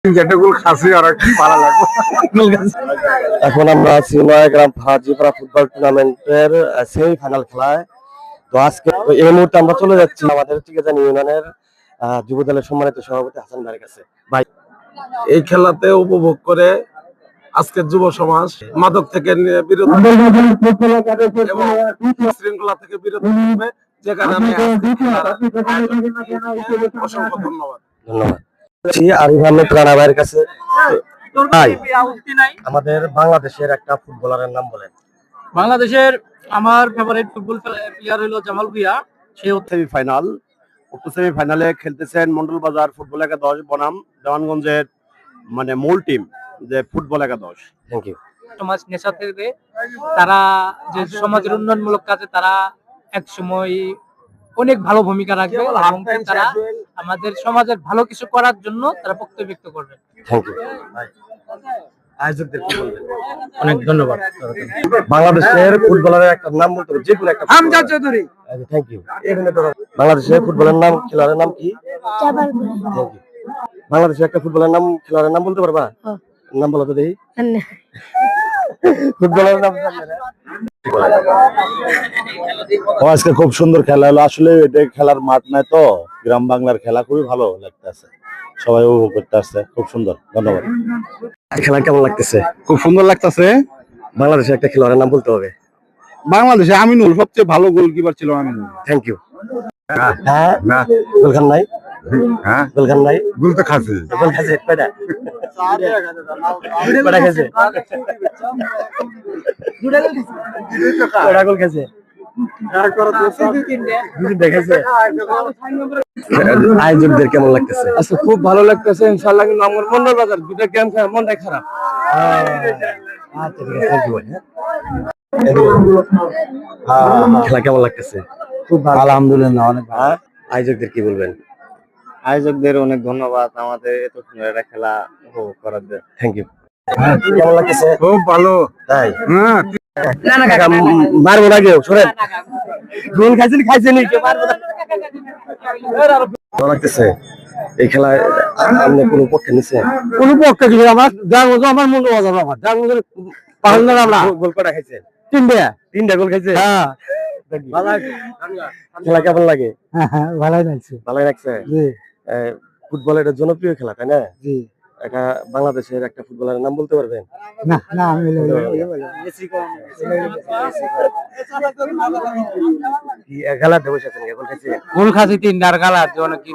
এখন আমরা আছি নয়াগ্রাম হাজিপাড়া ফুটবল টুর্নামেন্টের সেমিফাইনাল খেলায়। তো আজকে এই মুহূর্তে আমরা চলে যাচ্ছি আমাদের টিকেজান ইউনিয়নের যুব দলের সম্মানিত সভাপতি হাসান ভাইয়ের কাছে। ভাই, এই খেলাতে উপভোগ করে আজকের যুব সমাজ মাদক থেকে বিরত এবং শৃঙ্খলা থেকে বিরত থাকবে, যে কারণে অসংখ্য ধন্যবাদ। আরিফ আহমেদ রানা ভাইয়ের কাছে। ভাই, আমাদের বাংলাদেশের একটা ফুটবলারের নাম বলেন। বাংলাদেশের আমার ফেভারিট ফুটবল প্লেয়ার হলো জামাল ভুঁইয়া। সে সেমিফাইনাল, উক্ত সেমিফাইনালে খেলতেছেন মন্ডল বাজার ফুটবল একাদশ বনাম দেওয়ানগঞ্জের মূল টিম যে ফুটবল একাদশ। Thank you. সমাজ নেশা থেকে তারা যে সমাজের উন্নয়নমূলক কাজে তারা এক সময় অনেক ভালো ভূমিকা রাখবে এবং তারা আমাদের সমাজের ভালো কিছু করার জন্য তারা বক্তব্য ব্যক্ত করবে। Thank you. আয়োজকদের কি বলবেন? অনেক ধন্যবাদ। বাংলাদেশের ফুটবলারের একটা নাম বলতে হবে, যে কোনো একটা। আমজাদ চৌধুরী। Thank you. বাংলাদেশের ফুটবলের নাম, খেলোয়াড়ের নাম কি? Thank you. বাংলাদেশের একটা ফুটবলের নাম, খেলোয়াড়ের নাম বলতে পারবা? নাম বলো তো দেখি। ফুটবলের নাম আজকে খুব সুন্দর খেলা হলো। আসলে এটা খেলার মাঠ নাই তো, গ্রাম বাংলার খেলা খুবই ভালো লাগতেছে, সবাই উপভোগ করতে আসছে, খুব সুন্দর। ধন্যবাদ। খেলা কেমন লাগতেছে? খুব সুন্দর লাগতেছে। বাংলাদেশের একটা খেলোয়াড়ের নাম বলতে হবে। বাংলাদেশে আমিনুল সবচেয়ে ভালো গোলকিপার ছিল। আমিনুল। Thank you. হ্যাঁ, গোলখান নাই? হ্যাঁ, গোলখান নাই? গোল তো খাচ্ছে। গোল খাইছে কয়টা? কয়টা খাইছে? কয়টা গোল খাইছে? আয়োজকদের কেমন লাগতেছে? আচ্ছা, খুব ভালো লাগতেছে ইনশাআল্লাহ। কিন্তু আমার মন্ডল বাজার দুটো গেম খেলা মনটাই খারাপ। আচ্ছা, ঠিক আছে। Thank you. খেলা কেমন লাগতেছে? খুব ভালো, আলহামদুলিল্লাহ, অনেক ভালো। আয়োজকদের কি বলবেন? আয়োজকদের অনেক ধন্যবাদ আমাদের এত সুন্দর একটা খেলা উপভোগ করার জন্য। Thank you. কেমন লাগতেছে? খুব ভালো। তাই? হ্যাঁ, মারবো না কেউ, শোনেন। গোল খাইছেন কেউ মারবো না। কেমন লাগতেছে এই খেলায়? আপনি কোনো পক্ষে নিচ্ছে? কোন পক্ষে কিছু আমার আমার মন্ডল বাজার, আমার পাহাড় আমরা গোল কটা খাইছেন? তিনটা গোল খাইছে। হ্যাঁ, খেলা কেমন লাগে? ভালোই লাগছে। ভালোই লাগছে। ফুটবল এটা জনপ্রিয় খেলা, তাই না? জি। একটা বাংলাদেশের একটা ফুটবলারের নাম বলতে পারবেন? না না, আমি খেলাতে বসেছেন, গোল খাইছে? গোল খাসি তিনটার খেলা অনেক কি